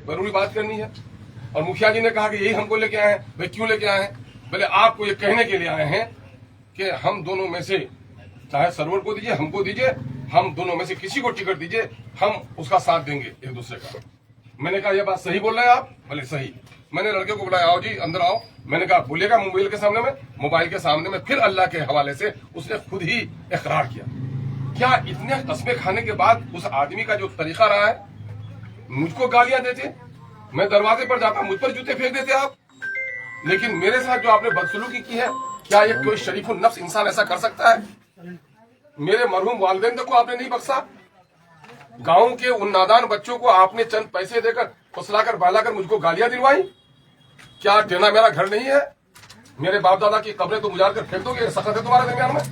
जरूरी बात करनी है। और मुखिया जी ने कहा कि यही हमको लेके आए हैं। भाई क्यों लेके आए हैं? बोले आपको ये कहने के लिए आए हैं कि हम दोनों में से, चाहे सरवर को दीजिए, हमको दीजिए, हम दोनों में से किसी को टिकट दीजिए, हम उसका साथ देंगे एक दूसरे का। मैंने कहा ये बात सही बोल रहे हैं आप? बोले सही। मैंने लड़के को बुलाया, आओ जी अंदर आओ। मैंने कहा बोलिएगा मोबाइल के सामने में, मोबाइल के सामने में। फिर अल्लाह के हवाले से उसने खुद ही इकरार किया। क्या इतने कस्में खाने के बाद उस आदमी का जो तरीका रहा है, मुझको गालियां देते, मैं दरवाजे पर जाता, मुझ पर जूते फेंक देते आप। लेकिन मेरे साथ जो आपने बदसलूकी की है, क्या ये कोई शरीफुल नफ्स इंसान ऐसा कर सकता है? मेरे मरहूम वालिदैन को आपने नहीं बख्शा। गांव के उन नादान बच्चों को आपने चंद पैसे देकर फुसलाकर बहलाकर मुझको गालियां दिलवाई। क्या देना मेरा घर नहीं है? मेरे बाप दादा की कब्रें तो उजाड़ कर फेंक दोगे? सख्त है तुम्हारे दरमियान में।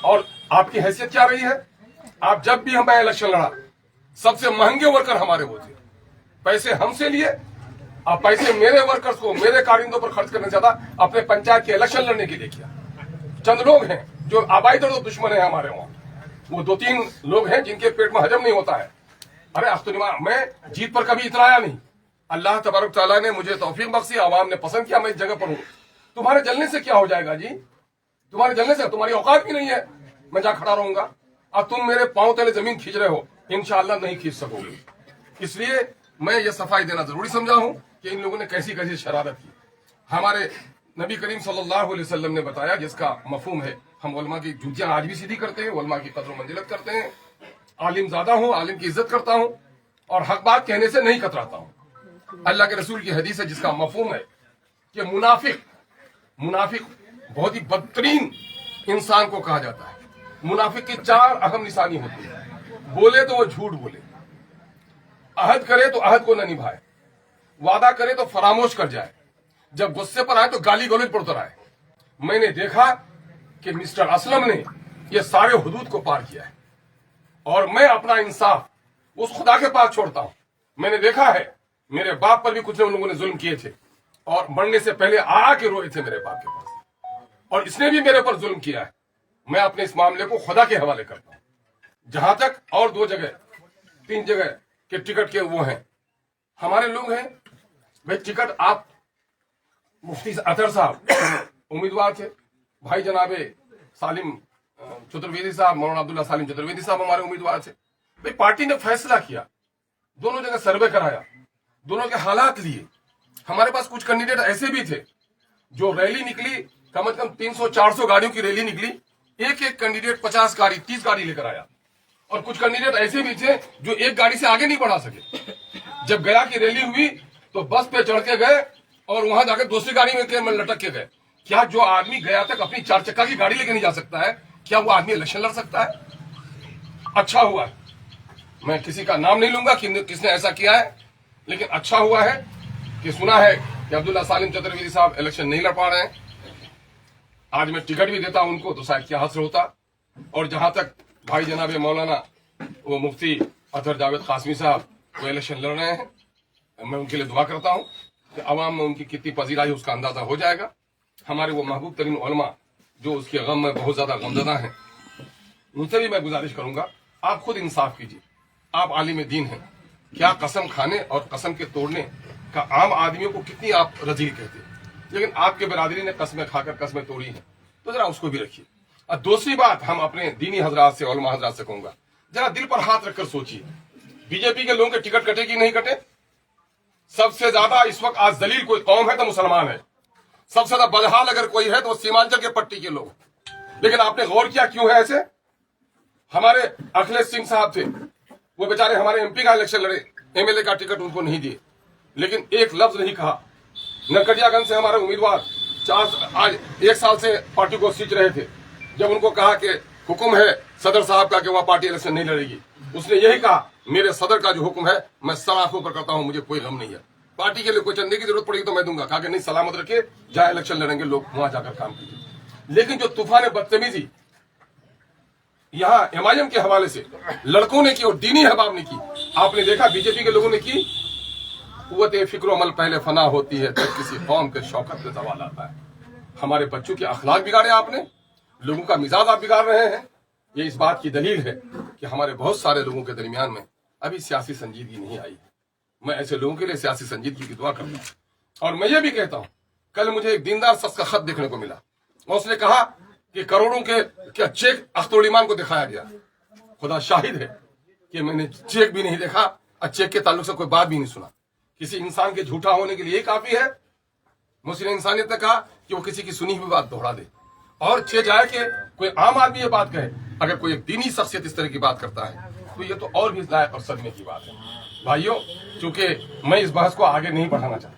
और आपकी हैसियत क्या रही है? आप जब भी हमें इलेक्शन लड़ा, सबसे महंगे वर्कर हमारे वो थे। पैसे हमसे लिए, अब पैसे मेरे वर्कर्स को, मेरे कारिंदों पर खर्च करने से ज्यादा अपने पंचायत के इलेक्शन लड़ने के लिए किया। चंद लोग हैं जो आबाई दर दुश्मन है हमारे वहां, वो 2-3 लोग हैं जिनके पेट में हजम नहीं होता है। अरे अख्तुनिमा, मैं जीत पर कभी इतराया नहीं। अल्लाह तबारक तआला ने मुझे तौफीक बख्शी, आवाम ने पसंद किया, मैं इस जगह पर हूं। तुम्हारे जलने से क्या हो जाएगा जी? तुम्हारे जलने से तुम्हारी औकात भी नहीं है मैं जहां खड़ा रहूंगा। अब तुम मेरे पांव तले जमीन खींच रहे हो, इंशाअल्लाह नहीं खींच सकोगे। इसलिए मैं ये सफाई देना जरूरी समझा हूं कि इन लोगों ने कैसी कैसी शरारत की। हमारे नबी करीम सल्लल्लाहु अलैहि वसल्लम ने बताया, जिसका मफहूम है, हम उलमा की जूतियां आज भी सीधी करते हैं, उलमा की कदर मंजिलत करते हैं, आलिम ज्यादा हूं, आलिम की इज्जत करता हूं और हक बात कहने से नहीं कतराता हूं। अल्लाह के रसूल की हदीस है जिसका मफहूम है कि मुनाफिक बहुत ही बदतरीन इंसान को कहा जाता है। मुनाफिक की 4 अहम निशानी होती है। बोले तो वो झूठ बोले, अहद करे तो अहद को न निभाए, वादा करे तो फरामोश कर जाए, जब गुस्से पर आए तो गाली गलौज पर उतर आए। मैंने देखा कि मिस्टर असलम ने ये सारे हुदूद को पार किया है और मैं अपना इंसाफ उस खुदा के पास छोड़ता हूं। मैंने देखा है मेरे बाप पर भी कुछ लोगों ने जुल्म किए थे और मरने से पहले आके रोए थे मेरे बाप के पास, और इसने भी मेरे पर जुल्म किया है। मैं अपने इस मामले को खुदा के हवाले करता हूं। जहां तक और 2 जगह 3 जगह के टिकट के वो हैं, हमारे लोग हैं भाई। टिकट आप मुफ्ती अतर साहब उम्मीदवार थे, भाई जनाबे सालिम चतुर्वेदी साहब, मौलाना अब्दुल्ला सालिम चतुर्वेदी साहब हमारे उम्मीदवार थे। भाई पार्टी ने फैसला किया, दोनों जगह सर्वे कराया, दोनों के हालात लिए। हमारे पास कुछ कैंडिडेट ऐसे भी थे जो रैली निकली, कम से कम 300-400 गाड़ियों की रैली निकली, एक कैंडिडेट 50 गाड़ी 30 गाड़ी लेकर आया। और कुछ कैंडिडेट ऐसे भी थे जो एक गाड़ी से आगे नहीं बढ़ा सके। जब गया की रैली हुई तो बस पे चढ़ के गए और वहां जाकर दूसरी गाड़ी में लटक के गए। क्या जो आदमी गया तक अपनी 4 चक्का की गाड़ी लेके नहीं जा सकता है, क्या वो आदमी इलेक्शन लड़ सकता है? अच्छा हुआ, मैं किसी का नाम नहीं लूंगा कि किसने ऐसा किया है, लेकिन अच्छा हुआ है कि सुना है कि अब्दुल्ला सालिम चतुर्वेदी साहब इलेक्शन नहीं लड़ पा रहे हैं। आज मैं टिकट भी देता उनको तो शायद क्या हासिल होता। और जहां तक भाई जनाबे मौलाना वो मुफ्ती अतहर जावेद कासमी साहब वो इलेक्शन लड़ रहे हैं, मैं उनके लिए दुआ करता हूं कि अवाम में उनकी कितनी पजीराई उसका अंदाजा हो जाएगा। हमारे वो महबूब तरीन उलमा जो उसके गम में बहुत ज्यादा गमजदा हैं, उनसे भी मैं गुजारिश करूंगा, आप खुद इंसाफ कीजिए। आप आलिम दीन हैं, क्या कसम खाने और कसम के तोड़ने का आम आदमियों को कितनी आप रजील कहते हैं, लेकिन आपके बरादरी ने कस्में खाकर कस्में तोड़ी हैं, तो जरा उसको भी रखिए। और दूसरी बात, हम अपने दीनी हजरात से, उलमा हजरात से कहूंगा, जरा दिल पर हाथ रखकर सोचिए, बीजेपी के लोगों के टिकट कटे कि नहीं कटे? सबसे ज्यादा इस वक्त आज दलील कोई कौम है तो मुसलमान है। सबसे ज्यादा बदहाल अगर कोई है तो सीमांचल के पट्टी के लोग। लेकिन आपने गौर किया क्यों है ऐसे? हमारे अखिलेश सिंह साहब थे, वो बेचारे हमारे एमपी का इलेक्शन लड़े, एमएलए का टिकट उनको नहीं दिए, लेकिन एक लफ्ज नहीं कहा। नरकटियागंज से हमारे उम्मीदवार आज 1 साल से पार्टी को सींच रहे थे। जब उनको कहा कि हुक्म है सदर साहब का कि वहां पार्टी इलेक्शन नहीं लड़ेगी, उसने यही कहा मेरे सदर का जो हुक्म है मैं सलाखों पर करता हूं, मुझे कोई गम नहीं है। पार्टी के लिए कोई चंदे की जरूरत पड़ेगी तो मैं दूंगा। कहा कि नहीं, सलामत रखिए, जहां इलेक्शन लड़ेंगे लोग वहां जाकर काम कीजिए। लेकिन जो तूफान बदतमीजी यहां एमआईएम के हवाले से लड़कों ने की और दीनी अहबाब ने की, आपने देखा बीजेपी के लोगों ने की। कुव्वत फिक्र अमल पहले फना होती है तब किसी कौम के शौकत में सवाल आता है। हमारे बच्चों के अखलाक बिगाड़े आपने, लोगों का मिजाज आप बिगाड़ रहे हैं। ये इस बात की दलील है कि हमारे बहुत सारे लोगों के दरमियान में अभी सियासी संजीदगी नहीं आई है। मैं ऐसे लोगों के लिए सियासी संजीदगी की दुआ करता हूँ। और मैं ये भी कहता हूँ, कल मुझे एक दीनदार शख्स का खत देखने को मिला और उसने कहा कि करोड़ों के क्या चेक अख्तर ईमान को दिखाया गया। खुदा शाहिद है कि मैंने चेक भी नहीं देखा और चेक के ताल्लुक से कोई बात भी नहीं सुना। किसी इंसान के झूठा होने के लिए यही काफी है। मुस्लिम इंसानियत ने कहा कि वो किसी की सुनी हुई बात दोहरा दे और छे जाए कि कोई आम आदमी ये बात कहे। अगर कोई एक दीनी शख्सियत इस तरह की बात करता है तो ये तो और भी लायक और सदमे की बात है। भाइयों, चूंकि मैं इस बहस को आगे नहीं बढ़ाना चाहता,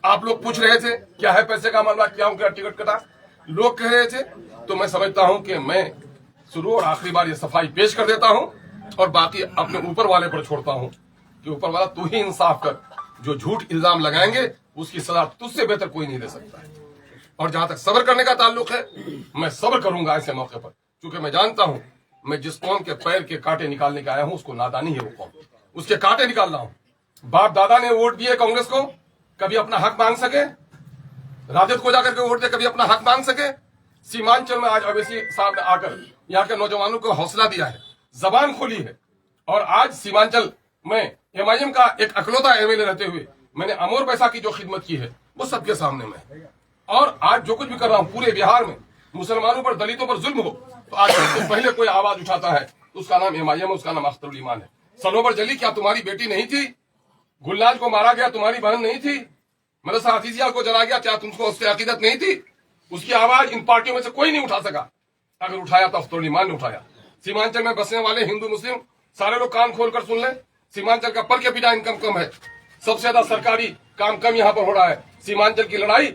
आप लोग पूछ रहे थे क्या है पैसे का मामला, क्या उनका टिकट कटा, लोग कह रहे थे, तो मैं समझता हूं कि मैं शुरू और आखिरी बार ये सफाई पेश कर देता हूं और बाकी अपने ऊपर वाले पर छोड़ता हूं कि ऊपर वाला तू ही इंसाफ कर। जो झूठ इल्जाम लगाएंगे उसकी सजा तुझसे बेहतर कोई नहीं दे सकता है। और जहां तक सब्र करने का ताल्लुक है, मैं सब्र करूंगा ऐसे मौके पर, क्योंकि मैं जानता हूं मैं जिस कौम के पैर के कांटे निकालने का आया हूं उसको नादानी है वो कौम, उसके कांटे निकाल रहा हूं। बाप दादा ने वोट दिए कांग्रेस को, कभी अपना हक मांग सके, राजद को जाकर के वोट दे कभी अपना हक मांग सके। सीमांचल में आज अवैसी साहब ने आकर यहाँ के नौजवानों को हौसला दिया है, जबान खोली है और आज सीमांचल में एमआईएम का एक अकलौता एमएलए रहते हुए मैंने अमोर पैसा की जो खिदमत की है वो सबके सामने में है। और आज जो कुछ भी कर रहा हूं पूरे बिहार में मुसलमानों पर, दलितों पर जुल्म हो तो आज सबसे पहले कोई आवाज उठाता है उसका नाम एमआईएम, उसका नाम अख्तर ईमान है। सनोवर जली क्या तुम्हारी बेटी नहीं थी? गुलनाज को मारा गया, तुम्हारी बहन नहीं थी? मदरसा हफीजिया को जला गया, क्या तुमको उसकी अकीदत नहीं थी? उसकी आवाज इन पार्टियों में से कोई नहीं उठा सका। अगर उठाया तो अख्तर ईमान ने उठाया। सीमांचल में बसने वाले हिंदू मुस्लिम सारे लोग कान खोल कर सुन लें, सीमांचल का पर कैपिटा इनकम कम है, सबसे ज्यादा सरकारी काम कम यहाँ पर हो रहा है। सीमांचल की लड़ाई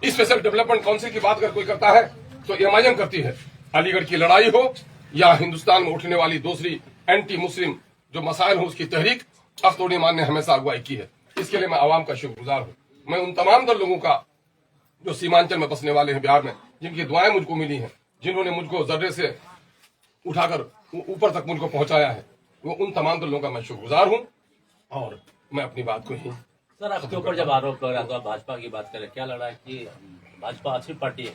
स्पेशल डेवलपमेंट काउंसिल की बात अगर कोई करता है तो एमआईएम करती है। अलीगढ़ की लड़ाई हो या हिंदुस्तान में उठने वाली दूसरी एंटी मुस्लिम जो मसाइल हो उसकी तहरीक अख्तर ईमान ने हमेशा अगुवाई की है। इसके लिए मैं आवाम का शुक्रगुजार हूँ। मैं उन तमाम दर लोगों का जो सीमांचल में बसने वाले हैं बिहार में, जिनकी दुआएं मुझको मिली हैं, जिन्होंने मुझको जर्रे से उठाकर ऊपर तक मुझको पहुंचाया है, वो उन तमाम दर लोगों का मैं शुक्रगुजार हूँ। और मैं अपनी बात को ही सर, आपके ऊपर जब आरोप लग रहा तो आप भाजपा की बात करें, क्या लग रहा है कि भाजपा अच्छी पार्टी है?